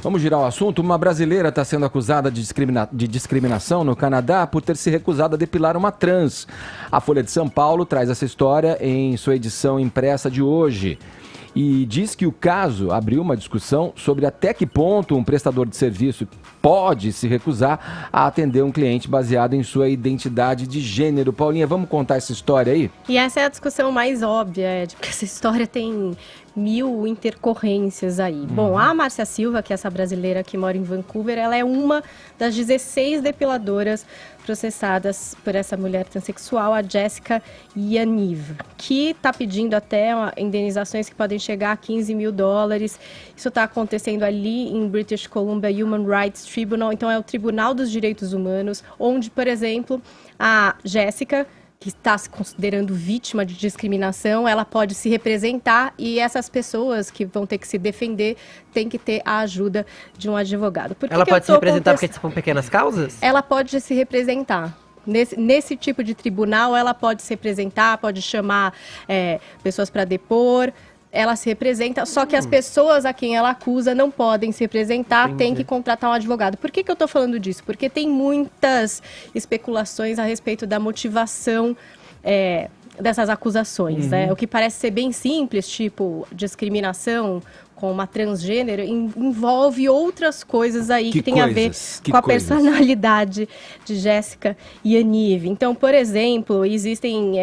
Vamos girar o assunto. Uma brasileira está sendo acusada de discriminação no Canadá por ter se recusado a depilar uma trans. A Folha de São Paulo traz essa história em sua edição impressa de hoje. E diz que o caso abriu uma discussão sobre até que ponto um prestador de serviço pode se recusar a atender um cliente baseado em sua identidade de gênero. Paulinha, vamos contar essa história aí? E essa é a discussão mais óbvia, Ed, porque essa história tem 1000 intercorrências aí. Bom, a Márcia Silva, que é essa brasileira que mora em Vancouver, ela é uma das 16 depiladoras processadas por essa mulher transexual, a Jessica Yaniv, que está pedindo até indenizações que podem chegar a $15 mil. Isso está acontecendo ali em British Columbia Human Rights Tribunal, então é o Tribunal dos Direitos Humanos, onde, por exemplo, a Jessica, que está se considerando vítima de discriminação, ela pode se representar e essas pessoas que vão ter que se defender têm que ter a ajuda de um advogado. Ela pode se representar porque são pequenas causas? Ela pode se representar. Nesse tipo de tribunal, ela pode se representar, pode chamar pessoas para depor. Ela se representa, só que as pessoas a quem ela acusa não podem se representar, tem que contratar um advogado. Por que eu estou falando disso? Porque tem muitas especulações a respeito da motivação dessas acusações, né? O que parece ser bem simples, tipo discriminação com uma transgênero, envolve outras coisas aí que tem a ver com a personalidade de Jessica Yaniv. Então, por exemplo, existem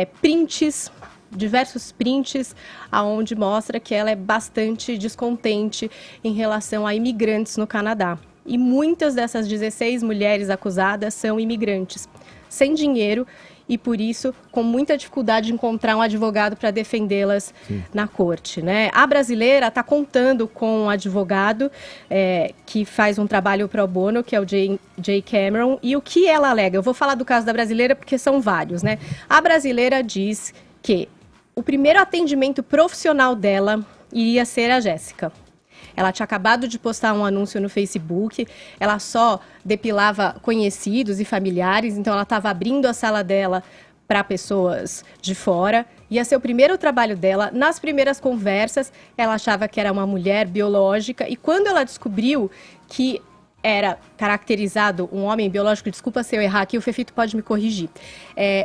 diversos prints aonde mostra que ela é bastante descontente em relação a imigrantes no Canadá. E muitas dessas 16 mulheres acusadas são imigrantes, sem dinheiro e, por isso, com muita dificuldade de encontrar um advogado para defendê-las na corte, né? A brasileira está contando com um advogado que faz um trabalho pro bono, que é o Jay Cameron. E o que ela alega? Eu vou falar do caso da brasileira porque são vários, né? A brasileira diz que o primeiro atendimento profissional dela iria ser a Jéssica. Ela tinha acabado de postar um anúncio no Facebook, ela só depilava conhecidos e familiares, então ela estava abrindo a sala dela para pessoas de fora. Ia ser o primeiro trabalho dela. Nas primeiras conversas, ela achava que era uma mulher biológica, e quando ela descobriu que era caracterizado um homem biológico, desculpa se eu errar aqui, o Fefito pode me corrigir.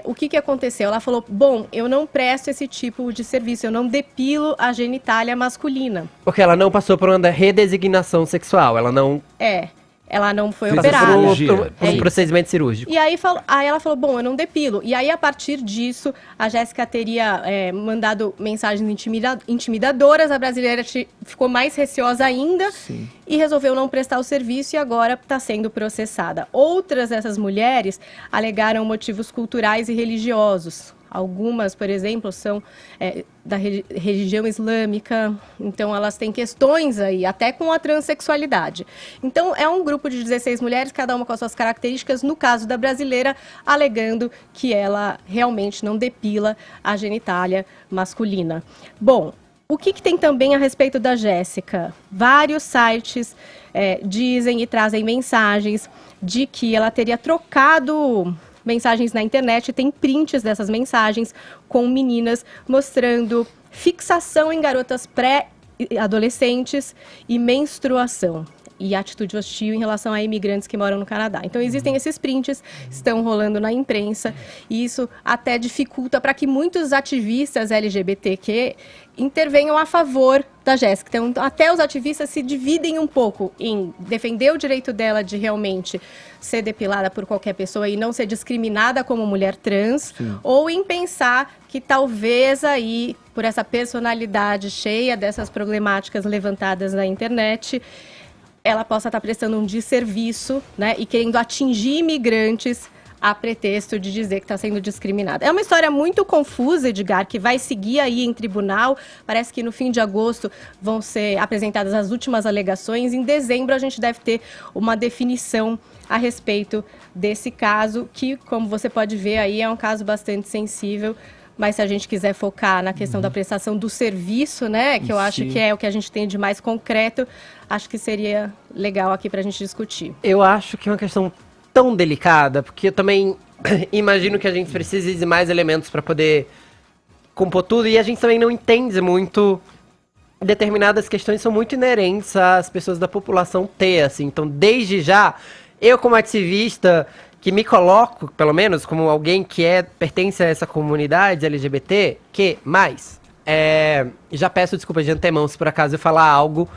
O que aconteceu? Ela falou, bom, eu não presto esse tipo de serviço, eu não depilo a genitália masculina. Porque ela não passou por uma redesignação sexual, ela não... Ela não foi operada. Por um procedimento cirúrgico. E aí ela falou, bom, eu não depilo. E aí, a partir disso, a Jéssica teria mandado mensagens intimidadoras. A brasileira ficou mais receosa ainda e resolveu não prestar o serviço e agora está sendo processada. Outras dessas mulheres alegaram motivos culturais e religiosos. Algumas, por exemplo, são da religião islâmica, então elas têm questões aí, até com a transexualidade. Então, é um grupo de 16 mulheres, cada uma com as suas características, no caso da brasileira, alegando que ela realmente não depila a genitália masculina. Bom, o que tem também a respeito da Jéssica? Vários sites dizem e trazem mensagens de que ela teria trocado mensagens na internet, tem prints dessas mensagens com meninas mostrando fixação em garotas pré-adolescentes e menstruação e atitude hostil em relação a imigrantes que moram no Canadá. Então, existem esses prints, estão rolando na imprensa, e isso até dificulta para que muitos ativistas LGBTQ intervenham a favor da Jéssica. Então, até os ativistas se dividem um pouco em defender o direito dela de realmente ser depilada por qualquer pessoa e não ser discriminada como mulher trans, ou em pensar que talvez aí, por essa personalidade cheia dessas problemáticas levantadas na internet, ela possa estar prestando um desserviço, né, e querendo atingir imigrantes a pretexto de dizer que está sendo discriminada. É uma história muito confusa, Edgar, que vai seguir aí em tribunal. Parece que no fim de agosto vão ser apresentadas as últimas alegações. Em dezembro a gente deve ter uma definição a respeito desse caso, que, como você pode ver aí, é um caso bastante sensível. Mas se a gente quiser focar na questão da prestação do serviço, né, que eu acho que é o que a gente tem de mais concreto, acho que seria legal aqui para a gente discutir. Eu acho que é uma questão tão delicada, porque eu também imagino que a gente precise de mais elementos para poder compor tudo, e a gente também não entende muito determinadas questões são muito inerentes às pessoas da população ter, assim. Então, desde já, eu como ativista, que me coloco, pelo menos, como alguém que pertence a essa comunidade LGBT, já peço desculpas de antemão se por acaso eu falar algo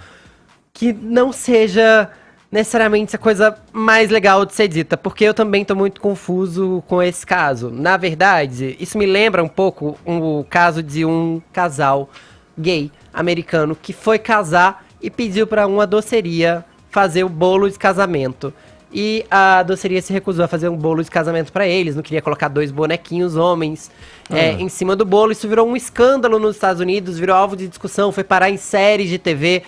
que não seja necessariamente a coisa mais legal de ser dita, porque eu também tô muito confuso com esse caso. Na verdade, isso me lembra um pouco o caso de um casal gay americano que foi casar e pediu para uma doceria fazer o bolo de casamento. E a doceria se recusou a fazer um bolo de casamento para eles, não queria colocar 2 bonequinhos homens em cima do bolo. Isso virou um escândalo nos Estados Unidos, virou alvo de discussão, foi parar em séries de TV,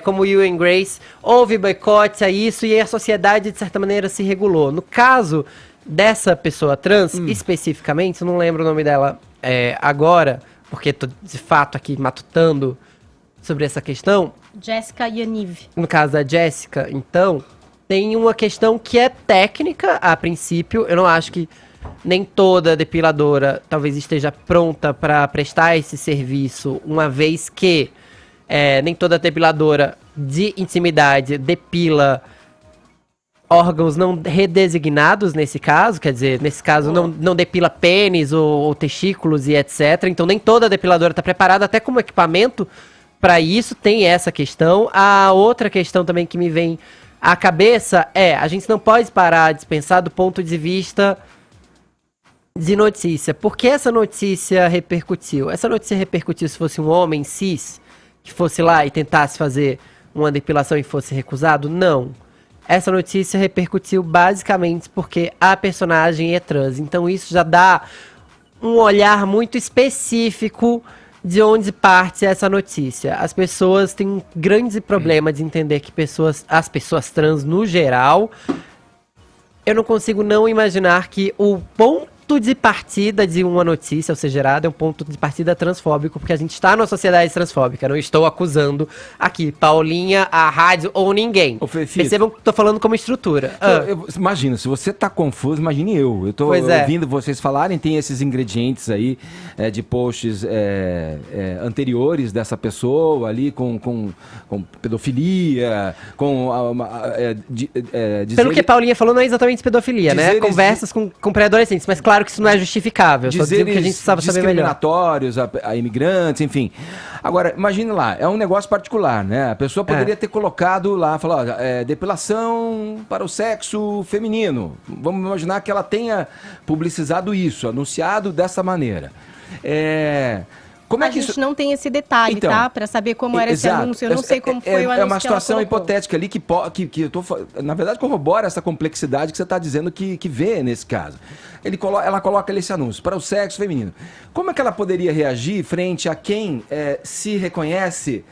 como Will and Grace. Houve boicote a isso e a sociedade, de certa maneira, se regulou. No caso dessa pessoa trans, especificamente, eu não lembro o nome dela agora, porque tô de fato aqui matutando sobre essa questão. Jessica Yaniv. No caso da Jessica, então, tem uma questão que é técnica, a princípio. Eu não acho que nem toda depiladora talvez esteja pronta para prestar esse serviço, uma vez que nem toda depiladora de intimidade depila órgãos não redesignados nesse caso, quer dizer, nesse caso não depila pênis ou testículos e etc. Então nem toda depiladora está preparada até como equipamento para isso, tem essa questão. A outra questão também que me vem à cabeça a gente não pode parar de pensar do ponto de vista de notícia. Por que essa notícia repercutiu? Essa notícia repercutiu se fosse um homem cis que fosse lá e tentasse fazer uma depilação e fosse recusado? Não. Essa notícia repercutiu basicamente porque a personagem é trans. Então isso já dá um olhar muito específico de onde parte essa notícia. As pessoas têm um grande problema de entender que as pessoas trans, no geral, eu não consigo não imaginar que o ponto de partida de uma notícia, ou seja, gerada, é um ponto de partida transfóbico, porque a gente está numa sociedade transfóbica. Não estou acusando aqui Paulinha, a rádio ou ninguém. Percebam que estou falando como estrutura. Imagina, se você tá confuso, imagine eu. Eu tô ouvindo vocês falarem, tem esses ingredientes aí de posts anteriores dessa pessoa ali com pedofilia, Pelo que Paulinha falou, não é exatamente pedofilia, né? Conversas com pré-adolescentes, mas claro que isso não é justificável. Só dizer que a gente precisava saber melhor. Discriminatórios a imigrantes, enfim. Agora, imagine lá, é um negócio particular, né? A pessoa poderia ter colocado lá, falar, depilação para o sexo feminino. Vamos imaginar que ela tenha publicizado isso, anunciado dessa maneira. Como a gente não tem esse detalhe, então, tá? Para saber como era esse anúncio. Eu não sei como foi o anúncio. É uma situação hipotética ali que eu tô, na verdade, corrobora essa complexidade que você está dizendo que vê nesse caso. Ela coloca ali esse anúncio para o sexo feminino. Como é que ela poderia reagir frente a quem se reconhece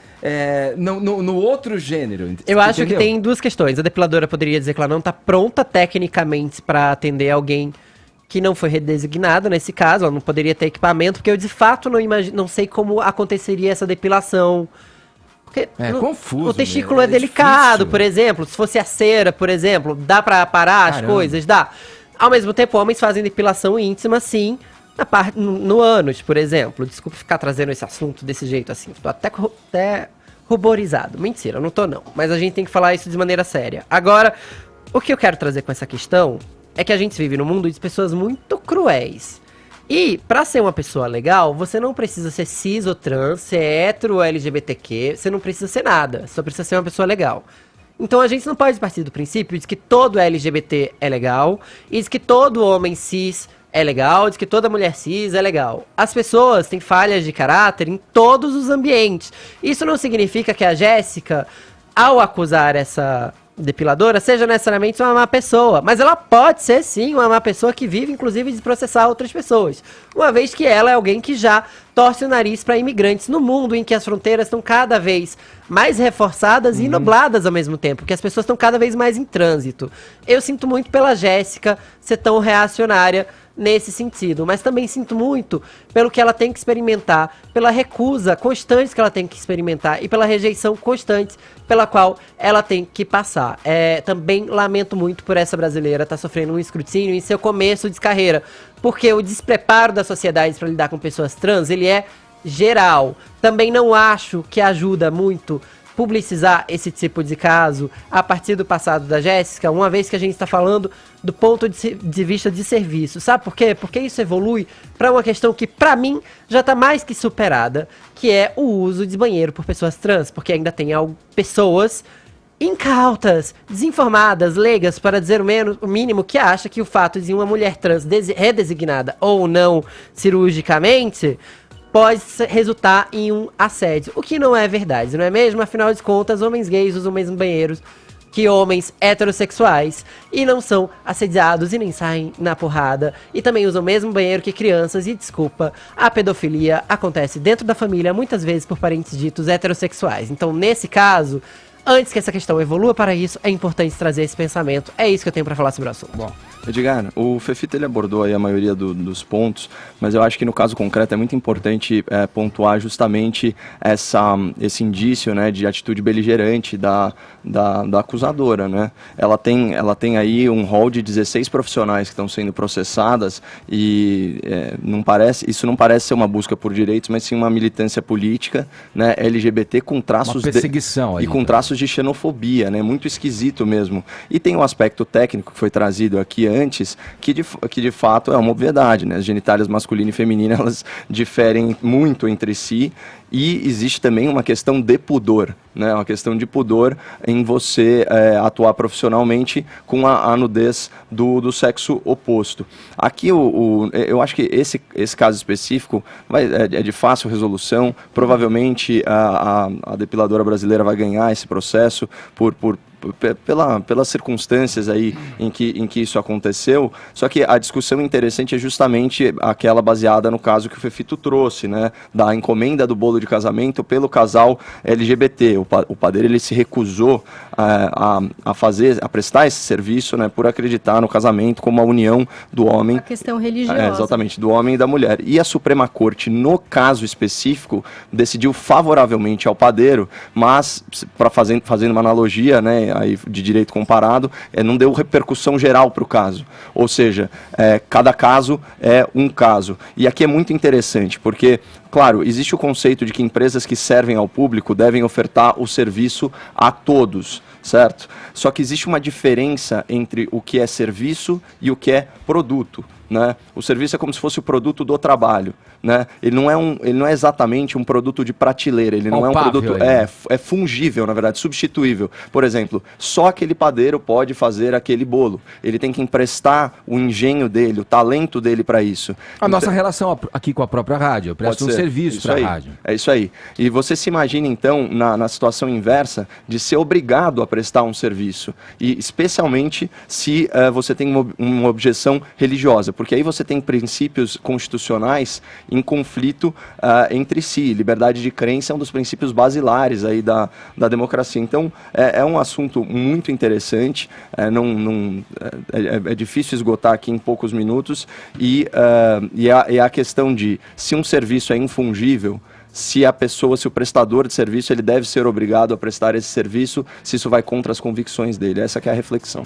no outro gênero? Eu acho que tem duas questões. A depiladora poderia dizer que ela não está pronta tecnicamente para atender alguém que não foi redesignada nesse caso, ela não poderia ter equipamento, porque eu de fato não sei como aconteceria essa depilação. Porque confuso. O testículo é delicado, difícil. Por exemplo. Se fosse a cera, por exemplo, dá pra parar as coisas? Dá. Ao mesmo tempo, homens fazem depilação íntima, sim, no ânus, por exemplo. Desculpa ficar trazendo esse assunto desse jeito assim. Tô até ruborizado. Mentira, não tô não. Mas a gente tem que falar isso de maneira séria. Agora, o que eu quero trazer com essa questão é que a gente vive num mundo de pessoas muito cruéis. E, pra ser uma pessoa legal, você não precisa ser cis ou trans, ser hétero ou LGBTQ, você não precisa ser nada, só precisa ser uma pessoa legal. Então a gente não pode partir do princípio de que todo LGBT é legal, e de que todo homem cis é legal, de que toda mulher cis é legal. As pessoas têm falhas de caráter em todos os ambientes. Isso não significa que a Jéssica, ao acusar essa depiladora, seja necessariamente uma má pessoa, mas ela pode ser sim uma má pessoa que vive inclusive de processar outras pessoas, uma vez que ela é alguém que já torce o nariz para imigrantes no mundo em que as fronteiras estão cada vez mais reforçadas e nubladas ao mesmo tempo, que as pessoas estão cada vez mais em trânsito. Eu sinto muito pela Jéssica ser tão reacionária nesse sentido, mas também sinto muito pelo que ela tem que experimentar, pela recusa constante que ela tem que experimentar e pela rejeição constante pela qual ela tem que passar. Também lamento muito por essa brasileira estar sofrendo um escrutínio em seu começo de carreira, porque o despreparo da sociedade para lidar com pessoas trans, ele é geral. Também não acho que ajuda muito publicizar esse tipo de caso a partir do passado da Jéssica, uma vez que a gente está falando do ponto de vista de serviço. Sabe por quê? Porque isso evolui para uma questão que, para mim, já está mais que superada, que é o uso de banheiro por pessoas trans, porque ainda tem pessoas incautas, desinformadas, leigas, para dizer o mínimo, que acha que o fato de uma mulher trans redesignada ou não cirurgicamente pode resultar em um assédio, o que não é verdade, não é mesmo? Afinal de contas, homens gays usam o mesmo banheiros que homens heterossexuais e não são assediados e nem saem na porrada, e também usam o mesmo banheiro que crianças, e desculpa, a pedofilia acontece dentro da família, muitas vezes por parentes ditos heterossexuais. Então, nesse caso, antes que essa questão evolua para isso, é importante trazer esse pensamento. É isso que eu tenho para falar sobre o assunto. Bom, Edgar, o Fefito ele abordou aí a maioria dos pontos, mas eu acho que no caso concreto é muito importante pontuar justamente esse indício, né, de atitude beligerante da acusadora, né? Ela tem aí um rol de 16 profissionais que estão sendo processadas e isso não parece ser uma busca por direitos, mas sim uma militância política, né, LGBT com traços uma perseguição aí, e com traços de xenofobia, né? Muito esquisito mesmo. E tem um aspecto técnico que foi trazido aqui antes, que de fato é uma obviedade, né? As genitálias masculina e feminina, elas diferem muito entre si, e existe também uma questão de pudor, né? Uma questão de pudor em você atuar profissionalmente com a nudez do sexo oposto. Aqui eu acho que esse caso específico é de fácil resolução. Provavelmente a depiladora brasileira vai ganhar esse processo pelas circunstâncias aí em que isso aconteceu. Só que a discussão interessante é justamente aquela baseada no caso que o Fefito trouxe, né, da encomenda do bolo de casamento pelo casal LGBT. O padeiro ele se recusou a prestar esse serviço, né, por acreditar no casamento como a união do homem. A questão religiosa. Exatamente, do homem e da mulher. E a Suprema Corte, no caso específico, decidiu favoravelmente ao padeiro, mas, fazendo uma analogia, né, aí de direito comparado, não deu repercussão geral para o caso. Ou seja, cada caso é um caso. E aqui é muito interessante, porque, claro, existe o conceito de que empresas que servem ao público devem ofertar o serviço a todos, certo? Só que existe uma diferença entre o que é serviço e o que é produto, né? O serviço é como se fosse o produto do trabalho, né? Ele não é exatamente um produto de prateleira, ele não é um produto... É fungível, na verdade, substituível. Por exemplo, só aquele padeiro pode fazer aquele bolo. Ele tem que emprestar o engenho dele, o talento dele para isso. Nossa relação aqui com a própria rádio, eu presto um serviço para a rádio. É isso aí. E você se imagina, então, na situação inversa de ser obrigado a prestar um serviço. E especialmente se você tem uma objeção religiosa, porque aí você tem princípios constitucionais em conflito entre si. Liberdade de crença é um dos princípios basilares aí da democracia. Então, é um assunto muito interessante, é difícil esgotar aqui em poucos minutos, e a questão de se um serviço é infungível, se o prestador de serviço, ele deve ser obrigado a prestar esse serviço, se isso vai contra as convicções dele. Essa que é a reflexão.